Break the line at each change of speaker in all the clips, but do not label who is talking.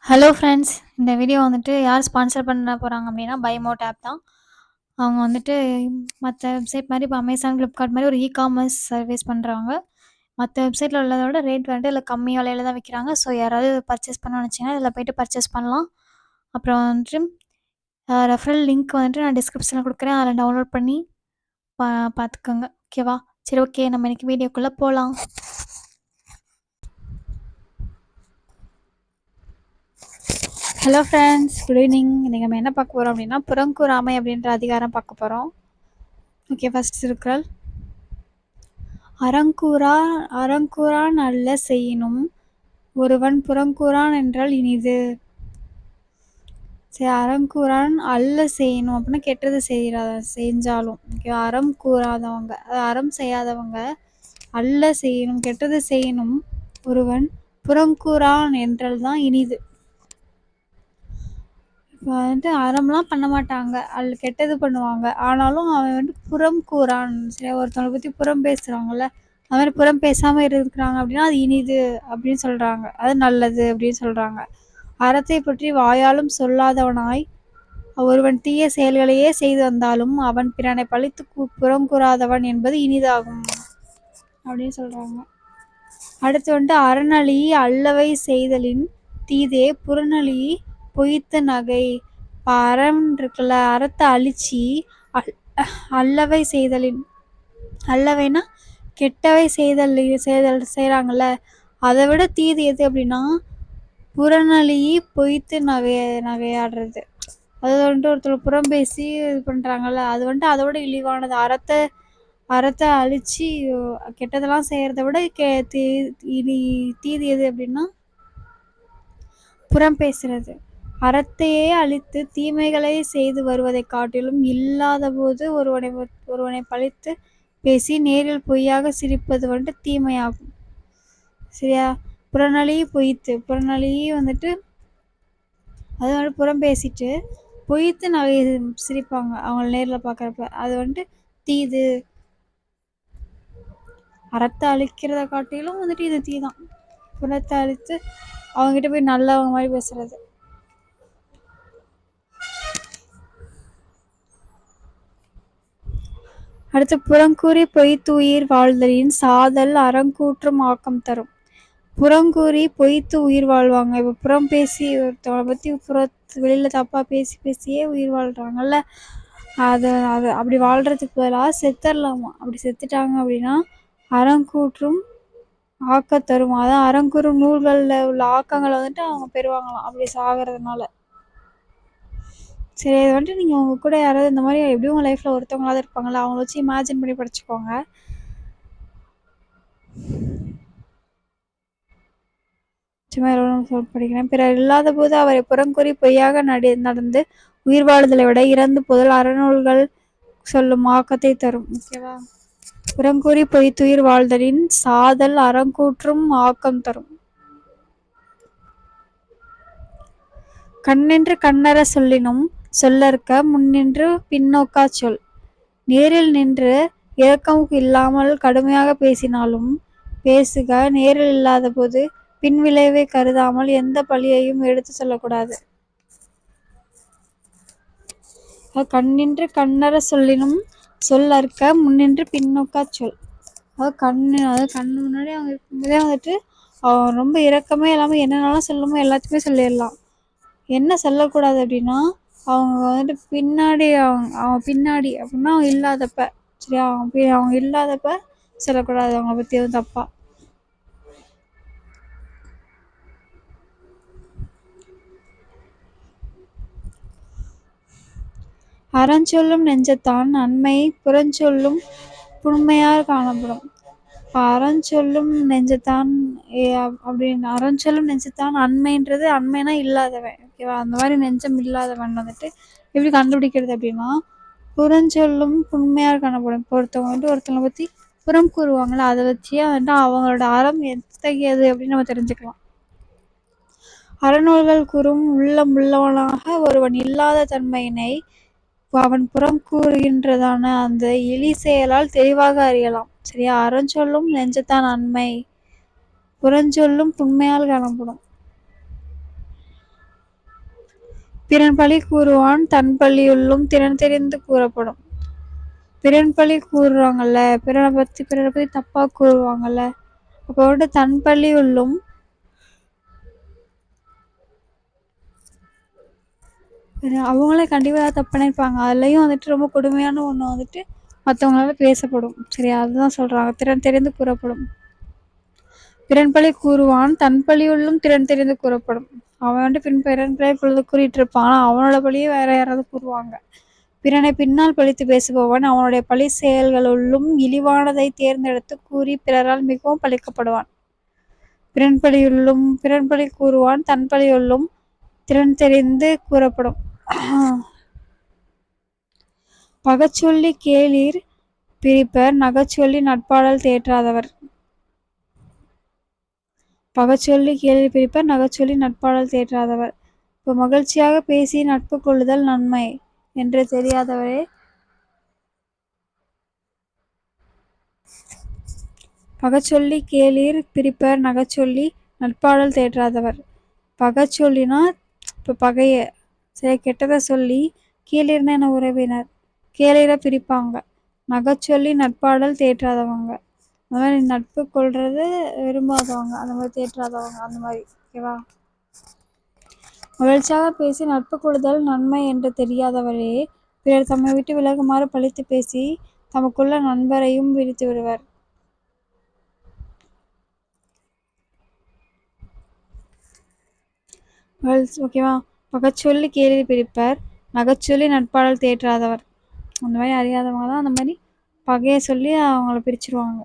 Hello friends. இந்த video வந்துட்டு யார் ஸ்பான்சர் பண்ண போகிறாங்க அப்படின்னா பைமோட் ஆப் தான். அவங்க வந்துட்டு மற்ற வெப்சைட் மாதிரி இப்போ அமேசான், ஃப்ளிப்கார்ட் மாதிரி ஒரு இகாமர்ஸ் சர்வீஸ் பண்ணுறவங்க. மற்ற வெப்சைட்டில் உள்ளதை விட ரேட் வந்துட்டு இதில் கம்மி விலையில தான் விற்கிறாங்க. ஸோ யாராவது பர்ச்சேஸ் பண்ண நினச்சிங்கன்னா இதில் போய்ட்டு பர்ச்சேஸ் பண்ணலாம். அப்புறம் வந்துட்டு ரெஃபரல் லிங்க் வந்துட்டு நான் டிஸ்கிரிப்ஷனில் கொடுக்குறேன். அதில் டவுன்லோட் பண்ணி பார்த்துக்கோங்க. ஓகேவா? சரி, ஓகே, நம்ம இன்றைக்கி வீடியோக்குள்ளே போகலாம். Hello friends, good evening. இன்றைக்கி நம்ம என்ன பார்க்க போகிறோம் அப்படின்னா புறங்கூறாமை அப்படின்ற அதிகாரம் பார்க்க போகிறோம். Okay, first Thirukkural. அறங்கூறான் அல்ல செய்யினும் ஒருவன் புறங்கூறான் என்றால் இனிது. சரி, அறங்கூறான் அல்ல செய்யணும் அப்படின்னா கெட்டது செஞ்சாலும் ஓகே. அறம் கூறாதவங்க, அறம் செய்யாதவங்க அல்ல செய்யணும், கெட்டது செய்யணும் ஒருவன் புறங்கூறான் என்றால் தான் இனிது. இப்போ வந்துட்டு அறம்லாம் பண்ண மாட்டாங்க, கெட்டது பண்ணுவாங்க, ஆனாலும் அவன் வந்துட்டு புறம் கூறான். சரி, ஒருத்தவங்களை பற்றி புறம் பேசுகிறாங்கல்ல, அது மாதிரி புறம் பேசாமல் இருக்கிறாங்க அப்படின்னா அது இனிது அப்படின்னு சொல்கிறாங்க, அது நல்லது அப்படின்னு சொல்கிறாங்க. அறத்தை பற்றி வாயாலும் சொல்லாதவனாய் ஒருவன் தீய செயல்களையே செய்து வந்தாலும் அவன் பிறனை பழித்து புறம் கூறாதவன் என்பது இனிதாகும் அப்படின்னு சொல்கிறாங்க. அடுத்து வந்துட்டு அறநழி அல்லவை செய்தலின் தீதே புறநழி பொய்த்து நகை. இப்போ அறம் இருக்குல்ல, அறத்தை அழிச்சி அல்லவை செய்தலின், அல்லவைனா கெட்டவை செய்கிறாங்கல்ல, அதை விட தீது எது அப்படின்னா புறநழி பொய்த்து நகையாடுறது. அது வந்துட்டு ஒருத்தர் புறம் பேசி இது பண்ணுறாங்கல்ல, அது வந்துட்டு அதோட இழிவானது. அறத்தை அழித்து கெட்டதெல்லாம் செய்கிறத விட தீது எது அப்படின்னா புறம் பேசுறது. அறத்தையே அழித்து தீமைகளை செய்து வருவதை காட்டிலும் இல்லாத போது ஒருவனை பழித்து பேசி நேரில் பொய்யாக சிரிப்பது வந்துட்டு தீமையாகும். சரியா? புறநழி பொய்த்து, புறநழி வந்துட்டு அது வந்துட்டு புறம் பேசிட்டு பொய்த்து நிறைய சிரிப்பாங்க அவங்கள நேரில் பார்க்குறப்ப, அது வந்துட்டு தீது. அறத்தை அழிக்கிறத காட்டிலும் வந்துட்டு இது தீதான். புறத்தை அழித்து அவங்ககிட்ட போய் நல்லவங்க மாதிரி பேசுறது. அடுத்து புறங்கூறி பொய்த்து உயிர் வாழ்தலின் சாதல் அறங்கூற்றும் ஆக்கம் தரும். புறங்கூறி பொய்த்து உயிர் வாழ்வாங்க. இப்போ புறம் பேசி ஒருத்தவங்களை பற்றி வெளியில் தப்பாக பேசியே உயிர் வாழ்கிறாங்கல்ல, அதை அப்படி வாழ்கிறதுக்கு பதிலாக செத்துடலாமா. அப்படி செத்துட்டாங்க அப்படின்னா அறங்கூற்றும் ஆக்க தரும். அதான் அறங்கூறும் நூல்களில் உள்ள ஆக்கங்களை வந்துட்டு அவங்க பெறுவாங்களாம் அப்படி சாகிறதுனால. சரி, இது வந்துட்டு நீங்கள் உங்கள் கூட யாராவது இந்த மாதிரி எப்படியும் உங்கள் லைஃப்பில் ஒருத்தவங்களாவது இருப்பாங்கள்ல, அவங்கள வச்சு இமேஜின் பண்ணி படிச்சுக்கோங்க. படிக்கிறேன். பிறர் இல்லாத போது அவரை புறங்கூறி பொய்யாக நடந்து உயிர் வாழ்தலை விட இறந்து போதல் அறநூல்கள் சொல்லும் ஆக்கத்தை தரும். ஓகேவா? புறங்கூறி பொய்த்துயிர் வாழ்தலின் சாதல் அறங்கூற்றும் ஆக்கம் தரும். கண்ணின்று கண்ணற சொல்லினும் சொல்லற்க முன்னின்று பின்னோக்கா சொல். நேரில் நின்று இரக்கம் இல்லாமல் கடுமையாக பேசினாலும் பேசுக, நேரில் இல்லாத போது பின்விளைவை கருதாமல் எந்த பழியையும் எடுத்து சொல்லக்கூடாது. கண்ணின்று கண்ணற சொல்லினும் சொல்லற்க முன்னின்று பின்னோக்கா சொல். அதாவது கண்ணு முன்னாடி அவங்க இருக்கும்போதே வந்துட்டு அவன் ரொம்ப இரக்கமே இல்லாமல் என்னென்னலாம் சொல்லணுமோ எல்லாத்தையுமே சொல்லிடலாம். என்ன சொல்லக்கூடாது அப்படின்னா அவங்க வந்துட்டு பின்னாடி அவன் பின்னாடி அப்படின்னா அவங்க இல்லாதப்ப, சரியா, அவங்க இல்லாதப்ப சொல்லக்கூடாது அவங்கள பற்றி எதுவும் தப்பா. அறஞ்சொல்லும் நெஞ்சத்தான் அண்மை புறஞ்சொல்லும் புண்மையார் காணப்படும். அறஞ்சொல்லும் நெஞ்சத்தான் அப்படின்னு அறஞ்சொல்லும் நெஞ்சத்தான் அண்மைன்றது, அண்மைனா இல்லாதவன். ஓகேவா? அந்த மாதிரி நெஞ்சம் இல்லாதவன் வந்துட்டு எப்படி கண்டுபிடிக்கிறது அப்படின்னா புறஞ்சொல்லும் புண்மையார் காணப்படும். இப்போ ஒருத்தவங்க வந்துட்டு ஒருத்தவங்களை பற்றி புறம் கூறுவாங்களா, அதை வச்சே வந்துட்டு அவங்களோட அறம் எத்தகையது அப்படின்னு நம்ம தெரிஞ்சுக்கலாம். அறநூல்கள் கூறும் உள்ளவனாக ஒருவன் இல்லாத தன்மையினை அவன் புறம் கூறுகின்றதான அந்த இழி செயலால் தெளிவாக அறியலாம். சரியா? அறஞ்சொல்லும் நெஞ்சத்தான் அண்மை புறஞ்சொல்லும் புண்மையால் காணப்படும். பிறன் பழி கூறுவான் தன் பழியுள்ளும் திறன் தெரிந்து கூறப்படும். பிறன் பழி கூறுவாங்கல்ல, பிறரை பற்றி தப்பா கூறுவாங்கல்ல, அப்போ வந்துட்டு தன் பழியுள்ளும் அவங்களே கண்டிப்பாக தப்பு பண்ணியிருப்பாங்க. அதுலேயும் வந்துட்டு ரொம்ப கொடுமையான ஒன்று வந்துட்டு மற்றவங்களால பேசப்படும். சரியா, அதுதான் சொல்கிறாங்க, திறன் தெரிந்து கூறப்படும். பிறன் பழி கூறுவான் தன் பழியுள்ளும் திறன் தெரிந்து கூறப்படும். அவன் வந்துட்டு பிறன் பழி பொழுது கூறிட்டு இருப்பான், ஆனால் அவனோட பழியே வேற யாராவது கூறுவாங்க. பிறனை பின்னால் பழித்து பேசுபவன் அவனுடைய பழி செயல்களுள்ளும் இழிவானதை தேர்ந்தெடுத்து கூறி பிறரால் மிகவும் பழிக்கப்படுவான். பிறன் பழி கூறுவான் தன் பழியுள்ளும் திறன் தெரிந்து கூறப்படும். பகச்சொல்லி கேளிர் பிரிப்பர் நகச்சொல்லி நட்பாடல் தேற்றாதவர். பகச்சொல்லி கேளிர் பிரிப்பர் நகச்சொல்லி நட்பாடல் தேற்றாதவர். இப்போ மகிழ்ச்சியாக பேசி நட்பு கொள்ளுதல் நன்மை என்று தெரியாதவரே பகச்சொல்லி கேளிர் பிரிப்பர் நகச்சொல்லி நட்பாடல் தேற்றாதவர். பகச்சொல்லினா இப்போ பகைய சரி கெட்டதை சொல்லி, கீழிருந்த என்ன உறவினர் கேளிர பிரிப்பாங்க, நகச்சொல்லி நட்பாடல் தேற்றாதவங்க, அந்த மாதிரி நட்பு கொள்றது விரும்பாதவங்க, அந்த மாதிரி தேற்றாதவங்க, அந்த மாதிரி. ஓகேவா. மகிழ்ச்சியாக பேசி நட்பு கொள்ளுதல் நன்மை என்று தெரியாதவரே பிறர் தம்மை விட்டு விலகுமாறு பழித்து பேசி தமக்குள்ள நண்பரையும் விரித்து விடுவர். ஓகேவா. பகச்சொல்லி கேளிர் பிரிப்பர் நகச்சொல்லி நட்பாடல் தேற்றாதவர். அந்த மாதிரி அறியாதவங்க தான் அந்த மாதிரி பகையை சொல்லி அவங்கள பிரிச்சிருவாங்க.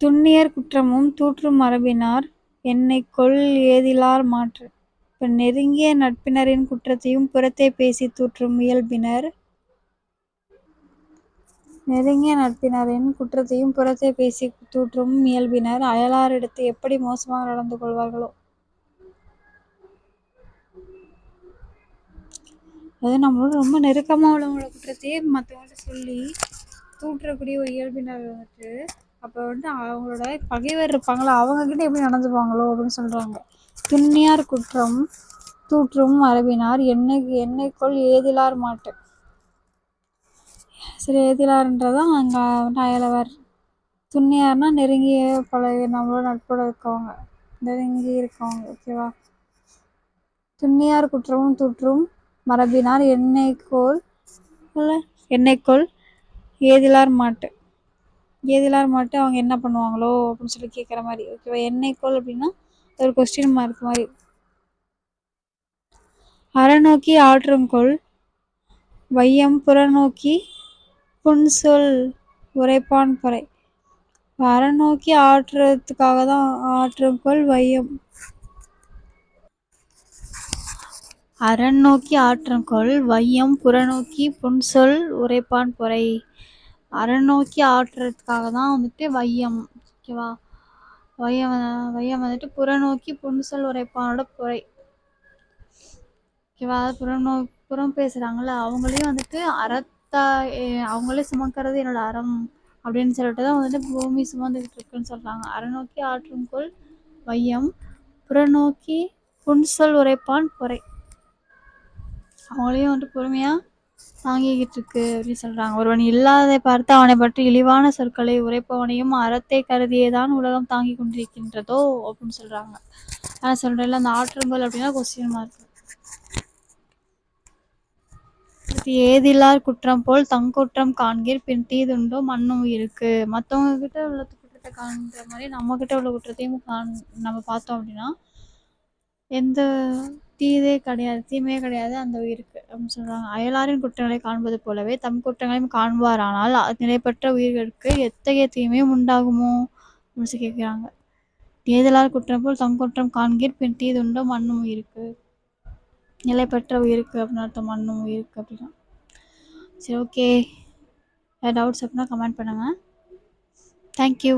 துண்ணியர் குற்றமும் தூற்றும் மரபினார் என்னைக் கொல் ஏதிலார் மாற்று. இப்போ நெருங்கிய நட்பினரின் குற்றத்தையும் புறத்தே பேசி தூற்றும் இயல்பினர் நெருங்கிய நட்பினரின் குற்றத்தையும் புறத்தே பேசி தூற்றும் இயல்பினர் அயலாரிடத்து எப்படி மோசமாக நடந்து கொள்வார்களோ. அதாவது நம்மளோட ரொம்ப நெருக்கமாக உள்ளவங்களோட குற்றத்தையே மற்றவங்கள்ட்ட சொல்லி தூற்றக்கூடிய ஒரு இயல்பினர் வந்துட்டு அப்போ வந்துட்டு அவங்களோட பகைவர் இருப்பாங்களோ அவங்கக்கிட்ட எப்படி நடந்துப்பாங்களோ அப்படின்னு சொல்கிறாங்க. துண்ணியார் குற்றம் தூற்றும் மரபினார் என்னைக்கொள் ஏதிலார் மாட்டு. சரி, ஏதிலார்ன்றதான் அங்கே வந்துட்டு அயலவர். துண்ணியார்னா நெருங்கிய பழைய நம்மளோட நட்போட இருக்கவங்க, நெருங்கி இருக்கவங்க. ஓகேவா. துண்ணியார் குற்றமும் தூற்றும் மரபினார் என்னைக்கொள் ஏதிலார் மாட்டு. ஏதிலார் மாட்டு அவங்க என்ன பண்ணுவாங்களோ அப்படின்னு சொல்லி கேட்குற மாதிரி. ஓகேவா. என்னைக்கொள் அப்படின்னா ஒரு கொஸ்டின் மார்க் மாதிரி. அறநோக்கி ஆற்றுங்கொள் வையம் புறநோக்கி புன்சொல் உரைப்பான் பொறை. அறநோக்கி ஆற்றுறதுக்காக தான் ஆற்றுங்கொள் வையம். அறநோக்கி ஆற்றுங்கொள் வையம் புறநோக்கி புன்சொல் உரைப்பான் பொறை. அறநோக்கி ஆற்றுறதுக்காக தான் வந்துட்டு வையம். ஓகேவா. வையம் வந்துட்டு புறநோக்கி புன்சொல் உரைப்பானோட பொறை. ஓகேவா. புறம் பேசுகிறாங்கள அவங்களையும் வந்துட்டு அவங்களே சுமக்கிறது என்னோட அறம் அப்படின்னு சொல்லிட்டு தான் வந்துட்டு பூமி சுமந்துக்கிட்டு இருக்குன்னு சொல்கிறாங்க. அறநோக்கி ஆற்றுங்கொள் வையம் புறநோக்கி புன்சொல் உரைப்பான் பொறை. அவங்களையும் வந்துட்டு பொறுமையாக தாங்கிக்கிட்டு இருக்கு அப்படின்னு சொல்கிறாங்க. ஒருவன் இல்லாததை பார்த்து அவனை பற்றி இழிவான சொற்களை உரைப்பவனையும் அறத்தை கருதியேதான் உலகம் தாங்கி கொண்டிருக்கின்றதோ அப்படின்னு சொல்கிறாங்க. நான் சொல்கிறேன்ல, அந்த ஆற்றுங்கொள் அப்படின்னா கொஸ்டின் மார்க். ஏதிலார் குற்றம் போல் தங்குற்றம் காண்கிற் பின் தீதுண்டோ மண்ணும் இருக்கு. மற்றவங்க கிட்ட உள்ள குற்றத்தை காண்கிற மாதிரி நம்ம கிட்ட உள்ள குற்றத்தையும் நம்ம பார்த்தோம் அப்படின்னா எந்த தீமையே கிடையாது அந்த உயிருக்கு அப்படின்னு சொல்றாங்க. அயலாரின் குற்றங்களை காண்பது போலவே தம் குற்றங்களையும் காண்பாரானால் நிலைப்பற்ற உயிர்களுக்கு எத்தகைய தீமையும் உண்டாகுமோ அப்படின்னு கேட்கிறாங்க. ஏதிலார் குற்றம் போல் தம் குற்றம் காண்கிற் பின் தீதுண்டோ மண்ணும் உயிருக்கு. நிலைப்பற்ற உயிருக்கு அப்படின்னு அர்த்தம், மண்ணும் உயிருக்கு அப்படின்னா. சரி, ஓகே. டவுட்ஸ் அப்படின்னா கமெண்ட் பண்ணுங்கள். தேங்க்யூ.